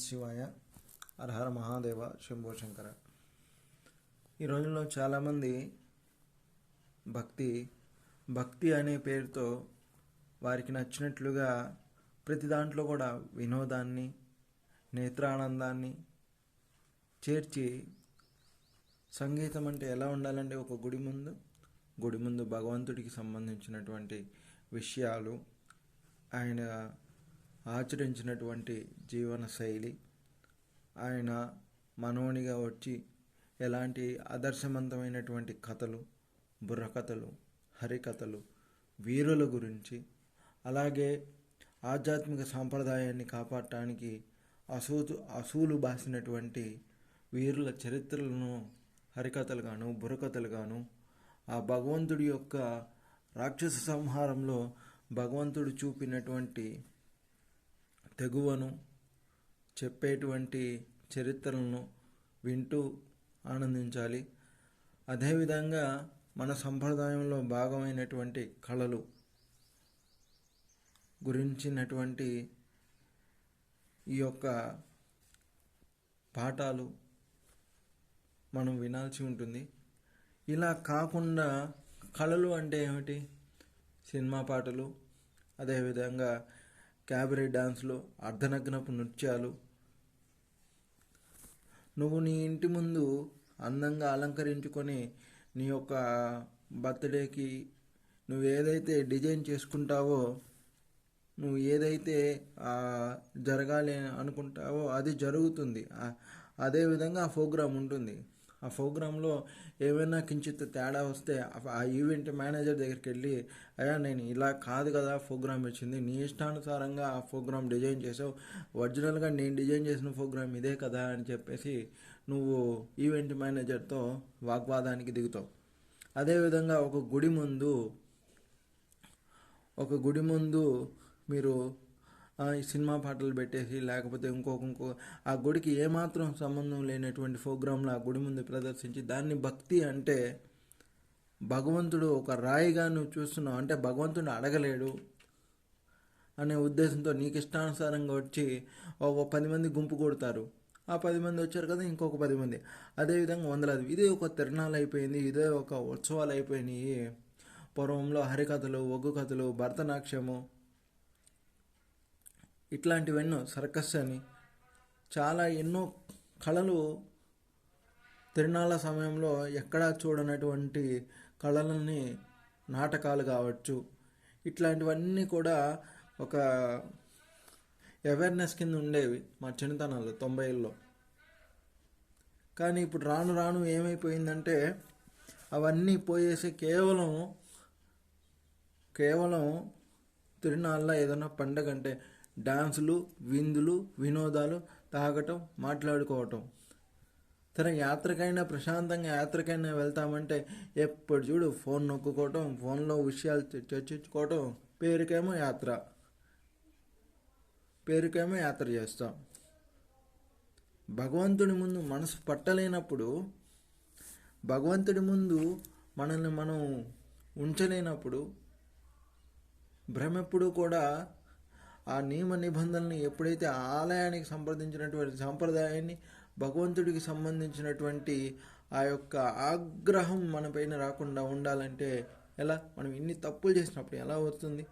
శివాయ. హర హర మహాదేవ, శంభో శంకర. ఈ రోజుల్లో చాలామంది భక్తి అనే పేరుతో వారికి నచ్చినట్లుగా ప్రతి దాంట్లో కూడా వినోదాన్ని, నేత్రానందాన్ని చేర్చి, సంగీతం అంటే ఎలా ఉండాలంటే ఒక గుడి ముందు భగవంతుడికి సంబంధించినటువంటి విషయాలు, ఆయన ఆచరించినటువంటి జీవన శైలి, ఆయన మనోనిగా వచ్చి ఎలాంటి ఆదర్శవంతమైనటువంటి కథలు, బుర్రకథలు, హరికథలు, వీరుల గురించి, అలాగే ఆధ్యాత్మిక సాంప్రదాయాన్ని కాపాడటానికి అసూలు బాసినటువంటి వీరుల చరిత్రలను హరికథలుగాను, బుర్రకథలుగాను, ఆ భగవంతుడి యొక్క రాక్షస సంహారంలో భగవంతుడు చూపినటువంటి తెగువను చెప్పేటువంటి చరిత్రలను వింటూ ఆనందించాలి. అదేవిధంగా మన సంప్రదాయంలో భాగమైనటువంటి కళలు గురించినటువంటి ఈ యొక్క పాఠాలు మనం వినాల్సి ఉంటుంది. ఇలా కాకుండా కళలు అంటే ఏమిటి? సినిమా పాటలు, అదేవిధంగా క్యాబరే డాన్స్లు, అర్ధనగ్నపు నృత్యాలు. నువ్వు నీ ఇంటి ముందు అందంగా అలంకరించుకొని నీ యొక్క బర్త్డేకి నువ్వు ఏదైతే డిజైన్ చేసుకుంటావో, నువ్వు ఏదైతే జరగాలి అనుకుంటావో అది జరుగుతుంది. అదేవిధంగా ఆ ప్రోగ్రాం ఉంటుంది. ఆ ప్రోగ్రాంలో ఏమైనా కించిత్ తేడా వస్తే ఆ ఈవెంట్ మేనేజర్ దగ్గరికి వెళ్ళి, అయ్యా నేను ఇలా కాదు కదా ప్రోగ్రామ్ ఇచ్చింది, నీ ఇష్టానుసారంగా ఆ ప్రోగ్రామ్ డిజైన్ చేసావు, ఒరిజినల్గా నేను డిజైన్ చేసిన ప్రోగ్రామ్ ఇదే కదా అని చెప్పేసి నువ్వు ఈవెంట్ మేనేజర్తో వాగ్వాదానికి దిగుతావు. అదేవిధంగా ఒక గుడి ముందు మీరు ఈ సినిమా పాటలు పెట్టేసి, లేకపోతే ఇంకో ఆ గుడికి ఏమాత్రం సంబంధం లేనటువంటి ప్రోగ్రాంలు ఆ గుడి ముందు ప్రదర్శించి, దాన్ని భక్తి అంటే భగవంతుడు ఒక రాయిగా నువ్వు చూస్తున్నావు అంటే భగవంతుడు అడగలేడు అనే ఉద్దేశంతో నీకు ఇష్టానుసారంగా వచ్చి ఒక 10 మంది గుంపు కొడతారు. ఆ 10 మంది వచ్చారు కదా, ఇంకొక 10 మంది, అదేవిధంగా వందలాది. ఇదే ఒక తిరణాలు అయిపోయింది, ఇదే ఒక ఉత్సవాలు అయిపోయినాయి. పూర్వంలో హరికథలు, ఒగ్గు కథలు, భరతనాట్యము, ఇట్లాంటివెన్నో, సర్కస్ అని చాలా ఎన్నో కళలు తిరునాళ్ళ సమయంలో ఎక్కడా చూడనటువంటి కళలని, నాటకాలు కావచ్చు, ఇట్లాంటివన్నీ కూడా ఒక అవేర్నెస్ కింద ఉండేవి మా చిన్నతనంలో 90ల్లో. కానీ ఇప్పుడు రాను రాను ఏమైపోయిందంటే అవన్నీ పోయేసి కేవలం తిరునాళ్ళ ఏదైనా పండగ అంటే డాన్సులు, విందులు, వినోదాలు, తాగటం, మాట్లాడుకోవటం. సరే ప్రశాంతంగా యాత్రకైనా వెళ్తామంటే ఎప్పుడు చూడు ఫోన్ నొక్కుకోవటం, ఫోన్లో విషయాలు చర్చించుకోవటం, పేరుకేమో యాత్ర చేస్తాం. భగవంతుడి ముందు మనసు పట్టలేనప్పుడు, భగవంతుడి ముందు మనల్ని మనం ఉంచలేనప్పుడు, భ్రమెప్పుడు కూడా ఆ నియమ నిబంధనల్ని, ఎప్పుడైతే ఆలయానికి సంప్రదించినటువంటి సాంప్రదాయాన్ని, భగవంతుడికి సంబంధించినటువంటి ఆ యొక్క ఆగ్రహం మన పైన రాకుండా ఉండాలంటే ఎలా? మనం ఇన్ని తప్పులు చేసినప్పుడు ఎలా వస్తుంది?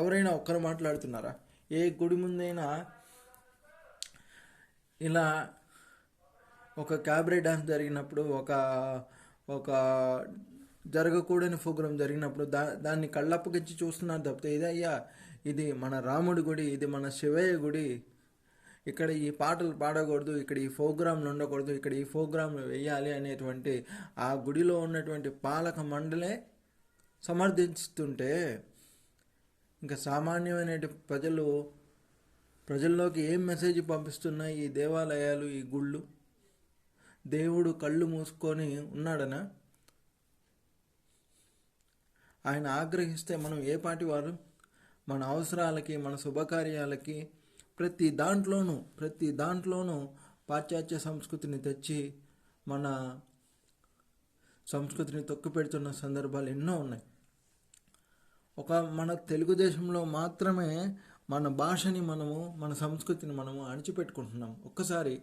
ఎవరైనా ఒక్కరు మాట్లాడుతున్నారా? ఏ గుడి ముందైనా ఇలా ఒక క్యాబరే డాన్స్ జరిగినప్పుడు, ఒక జరగకూడని ప్రోగ్రాం జరిగినప్పుడు దాన్ని కళ్ళప్పగించి చూస్తున్నారు తప్పితే, ఇది మన రాముడి గుడి, ఇది మన శివయ్య గుడి, ఇక్కడ ఈ పాటలు పాడకూడదు, ఇక్కడ ఈ ప్రోగ్రాంలు ఉండకూడదు, ఇక్కడ ఈ ప్రోగ్రాంలు వేయాలి అనేటువంటి ఆ గుడిలో ఉన్నటువంటి పాలక మండలే సమర్థిస్తుంటే, ఇంకా సామాన్యమైన ప్రజల్లోకి ఏం మెసేజ్ పంపిస్తున్నాయి ఈ దేవాలయాలు, ఈ గుళ్ళు? దేవుడు కళ్ళు మూసుకొని ఉన్నాడనా? ఆయన ఆగ్రహిస్తే మనం ఏ పాటి వారు? మన అవసరాలకి, మన శుభకార్యాలకి, ప్రతి దాంట్లోనూ పాశ్చాత్య సంస్కృతిని తెచ్చి మన సంస్కృతిని తొక్కిపెడుతున్న సందర్భాలు ఎన్నో ఉన్నాయి. మన తెలుగుదేశంలో మాత్రమే మన భాషని మనము, మన సంస్కృతిని మనము అణిచిపెట్టుకుంటున్నాం. ఒక్కసారి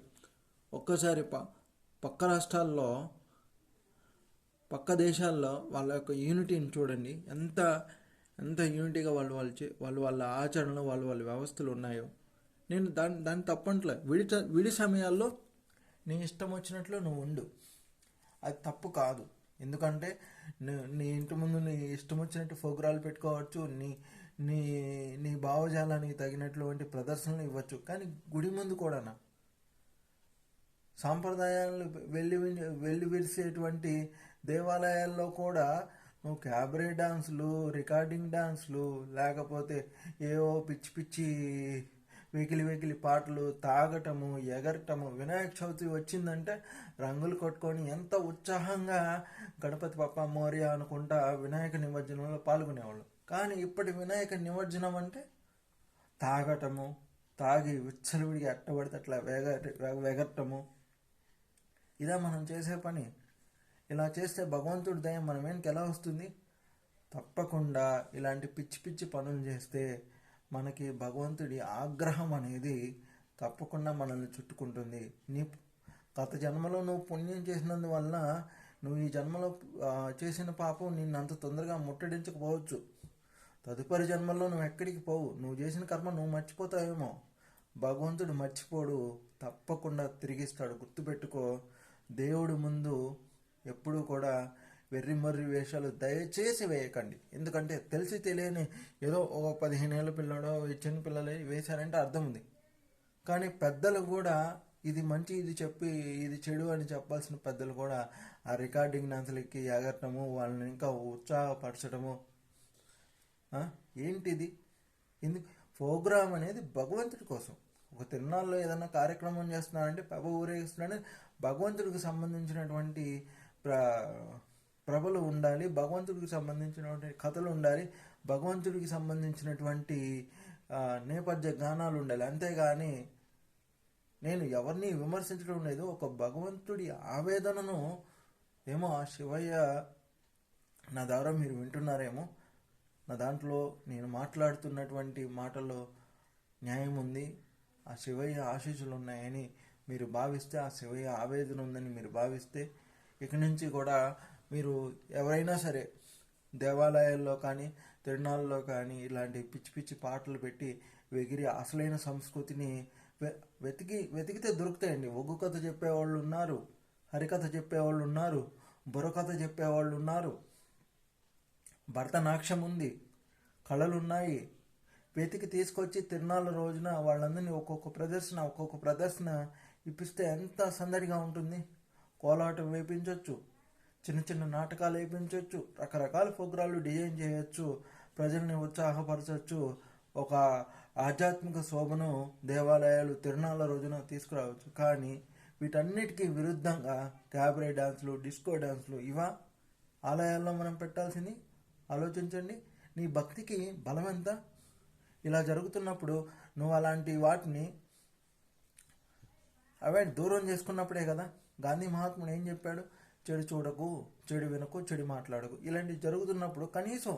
పక్క రాష్ట్రాల్లో, పక్క దేశాల్లో వాళ్ళ యొక్క యూనిటీని చూడండి. ఎంత ఎంత యూనిటీగా వాళ్ళ ఆచరణలు, వాళ్ళ వ్యవస్థలు ఉన్నాయో. నేను దాన్ని తప్పంటలే. విడి సమయాల్లో నీ ఇష్టం వచ్చినట్లు నువ్వు ఉండు, అది తప్పు కాదు. ఎందుకంటే నీ ఇంటి ముందు నీ ఇష్టం వచ్చినట్టు ప్రోగ్రాలు పెట్టుకోవచ్చు, నీ నీ నీ భావజాలానికి తగినటువంటి ప్రదర్శనలు ఇవ్వచ్చు. కానీ గుడి ముందు కూడానా సాంప్రదాయాలు వెళ్ళి విరిసేటువంటి దేవాలయాల్లో కూడా నువ్వు క్యాబరే డాన్సులు, రికార్డింగ్ డాన్సులు, లేకపోతే ఏవో పిచ్చి పిచ్చి వెకిలి పాటలు, తాగటము, ఎగరటము. వినాయక చవితి వచ్చిందంటే రంగులు కొట్టుకొని ఎంత ఉత్సాహంగా గణపతి పప్ప మోరియా అనుకుంటా వినాయక నిమజ్జనంలో పాల్గొనేవాళ్ళు. కానీ ఇప్పటి వినాయక నిమజ్జనం అంటే తాగటము, తాగి విచ్చలవిడిగా ఎట్టబడితే అట్లా వెగరటము. ఇదా మనం చేసే పని. ఇలా చేస్తే భగవంతుడి దయ మన మీదకి ఎలా వస్తుంది? తప్పకుండా ఇలాంటి పిచ్చి పిచ్చి పనులు చేస్తే మనకి భగవంతుడి ఆగ్రహం అనేది తప్పకుండా మనల్ని చుట్టుకుంటుంది. గత జన్మలో నువ్వు పుణ్యం చేసినందువల్ల నువ్వు ఈ జన్మలో చేసిన పాపం నిన్ను అంత తొందరగా ముట్టడించకపోవచ్చు. తదుపరి జన్మల్లో నువ్వు ఎక్కడికి పోవు. నువ్వు చేసిన కర్మ నువ్వు మర్చిపోతావేమో, భగవంతుడు మర్చిపోడు, తప్పకుండా తిరిగిస్తాడు. గుర్తుపెట్టుకో. దేవుడి ముందు ఎప్పుడూ కూడా వెర్రిమర్రి వేషాలు దయచేసి వేయకండి. ఎందుకంటే తెలిసి తెలియని ఏదో ఒక 15 ఏళ్ళ పిల్లడో చిన్న పిల్లలే వేశారంటే అర్థం ఉంది. కానీ పెద్దలు కూడా ఇది మంచి, ఇది చెప్పి ఇది చెడు అని చెప్పాల్సిన పెద్దలు కూడా ఆ రికార్డింగ్ డాన్సులకి ఎగరటము, వాళ్ళని ఇంకా ఉత్సాహపరచడము ఏంటిది? ఎందుకు? ప్రోగ్రామ్ అనేది భగవంతుడి కోసం. ఒక తిరునాళ్ళలో ఏదైనా కార్యక్రమం చేస్తున్నాడంటే, ప్రభ ఊరేగిస్తున్నాడంటే భగవంతుడికి సంబంధించినటువంటి ప్రభలు ఉండాలి, భగవంతుడికి సంబంధించినటువంటి కథలు ఉండాలి, భగవంతుడికి సంబంధించినటువంటి నేపథ్య గానాలు ఉండాలి. అంతేగాని నేను ఎవరిని విమర్శించడం లేదు. ఒక భగవంతుడి ఆవేదనను ఏమో ఆ శివయ్య నా ద్వారా మీరు వింటున్నారేమో, నా దాంట్లో నేను మాట్లాడుతున్నటువంటి మాటల్లో న్యాయం ఉంది, ఆ శివయ్య ఆశీస్సులు ఉన్నాయని మీరు భావిస్తే, ఆ శివయ్య ఆవేదన ఉందని మీరు భావిస్తే, ఇక నుంచి కూడా మీరు ఎవరైనా సరే దేవాలయాల్లో కానీ తిరునాళ్ళలో కానీ ఇలాంటి పిచ్చి పిచ్చి పాటలు పెట్టి వెగిరి అసలైన సంస్కృతిని వెతికితే దొరుకుతాయండి. ఒగ్గు కథ చెప్పేవాళ్ళు ఉన్నారు, హరికథ చెప్పేవాళ్ళు ఉన్నారు, బుర్రకథ చెప్పేవాళ్ళు ఉన్నారు, భరతనాట్యం ఉంది, కళలు ఉన్నాయి. వెతికి తీసుకొచ్చి తిరునాళ్ళ రోజున వాళ్ళందరినీ ఒక్కొక్క ప్రదర్శన ఇప్పిస్తే ఎంత సందడిగా ఉంటుంది. కోలాటం వేయించవచ్చు, చిన్న చిన్న నాటకాలు వేయించవచ్చు, రకరకాల ప్రోగ్రాలు డిజైన్ చేయొచ్చు, ప్రజల్ని ఉత్సాహపరచవచ్చు, ఒక ఆధ్యాత్మిక శోభను దేవాలయాలు తిరునాళ్ళ రోజున తీసుకురావచ్చు. కానీ వీటన్నిటికీ విరుద్ధంగా క్యాబరే డాన్సులు, డిస్కో డాన్సులు ఇవా ఆలయాల్లో మనం పెట్టాల్సింది? ఆలోచించండి. నీ భక్తికి బలం ఎంత? ఇలా జరుగుతున్నప్పుడు నువ్వు అలాంటి వాటిని దూరం చేసుకున్నప్పుడే కదా. గాంధీ మహాత్ముడు ఏం చెప్పాడు? చెడు చూడకు, చెడు వినకు, చెడు మాట్లాడకు. ఇలాంటివి జరుగుతున్నప్పుడు కనీసం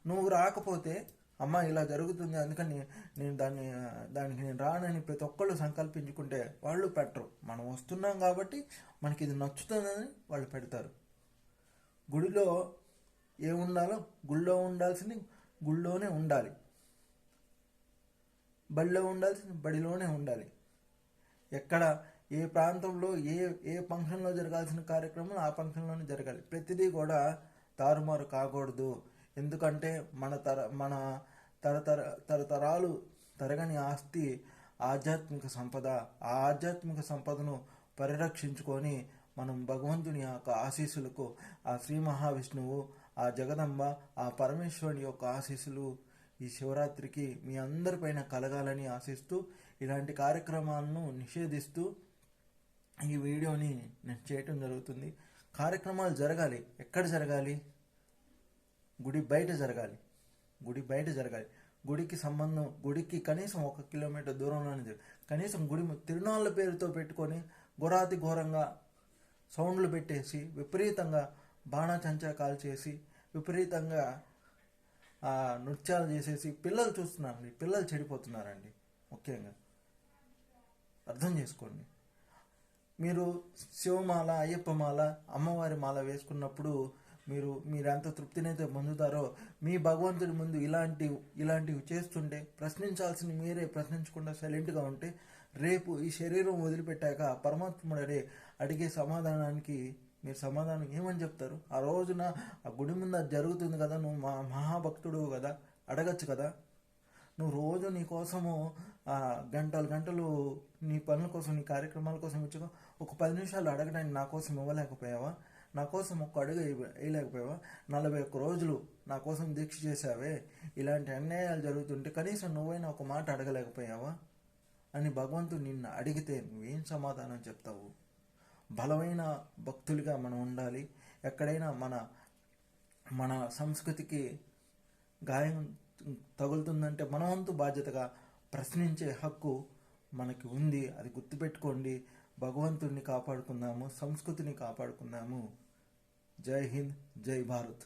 నువ్వు రాకపోతే, అమ్మ ఇలా జరుగుతుంది అందుకని నేను దానికి నేను రానని ప్రతి ఒక్కళ్ళు సంకల్పించుకుంటే వాళ్ళు పెట్టరు. మనం వస్తున్నాం కాబట్టి మనకి ఇది నచ్చుతుందని వాళ్ళు పెడతారు. గుడిలో ఏముండాలో గుళ్ళో ఉండాల్సింది గుళ్ళోనే ఉండాలి, బడిలో ఉండాల్సింది బడిలోనే ఉండాలి. ఎక్కడ ఏ ప్రాంతంలో ఏ ఫంక్షన్లో జరగాల్సిన కార్యక్రమం ఆ ఫంక్షన్లోనే జరగాలి. ప్రతిదీ కూడా తారుమారు కాకూడదు. ఎందుకంటే మన తరతరాలు తరగని ఆస్తి ఆధ్యాత్మిక సంపద. ఆ ఆధ్యాత్మిక సంపదను పరిరక్షించుకొని మనం భగవంతుని యొక్క ఆశీస్సులకు, ఆ శ్రీ మహావిష్ణువు, ఆ జగదంబ, ఆ పరమేశ్వరుని యొక్క ఆశీస్సులు ఈ శివరాత్రికి మీ అందరిపైన కలగాలని ఆశిస్తూ, ఇలాంటి కార్యక్రమాలను నిషేధిస్తూ ఈ వీడియోని నేను చేయటం జరుగుతుంది. కార్యక్రమాలు జరగాలి. ఎక్కడ జరగాలి? గుడి బయట జరగాలి. గుడికి కనీసం 1 కిలోమీటర్ దూరంలోనే జరగాలి. కనీసం గుడి తిరునాళ్ళ పేరుతో పెట్టుకొని ఘోరాతి ఘోరంగా సౌండ్లు పెట్టేసి, విపరీతంగా బాణాచంచా కాల్చేసి, విపరీతంగా ఆ నృత్యాలు చేసేసి పిల్లలు చూస్తున్నారండి, పిల్లలు చెడిపోతున్నారండి. ముఖ్యంగా అర్థం చేసుకోండి. మీరు శివమాల, అయ్యప్ప మాల, అమ్మవారి మాల వేసుకున్నప్పుడు మీరు ఎంత తృప్తినైతే పొందుతారో, మీ భగవంతుడి ముందు ఇలాంటివి చేస్తుంటే ప్రశ్నించాల్సింది మీరే ప్రశ్నించకుండా సైలెంట్గా ఉంటే, రేపు ఈ శరీరం వదిలిపెట్టాక పరమాత్ముడనే అడిగే సమాధానానికి మీరు సమాధానం ఏమని చెప్తారు? ఆ రోజున ఆ గుడి ముందు అది జరుగుతుంది కదా, నువ్వు మహాభక్తుడు కదా, అడగచ్చు కదా. నువ్వు రోజు నీ కోసము గంటలు గంటలు నీ పనుల కోసం, నీ కార్యక్రమాల కోసం ఇచ్చుకో, ఒక 10 నిమిషాలు అడగడానికి నా కోసం ఇవ్వలేకపోయావా? నా కోసం ఒక్క అడుగు వేయలేకపోయావా? 41 రోజులు నా కోసం దీక్ష చేశావే, ఇలాంటి అన్యాయాలు జరుగుతుంటే కనీసం నువ్వైనా ఒక మాట అడగలేకపోయావా అని భగవంతుడు నిన్ను అడిగితే నువ్వేం సమాధానం చెప్తావు? బలమైన భక్తులుగా మనం ఉండాలి. ఎక్కడైనా మన సంస్కృతికి గాయం తగులుతుందంటే మన వంతు బాధ్యతగా ప్రశ్నించే హక్కు మనకి ఉంది. అది గుర్తుపెట్టుకోండి. భగవంతుడిని కాపాడుకుందాము, సంస్కృతిని కాపాడుకుందాము. జై హింద్, జై భారత్.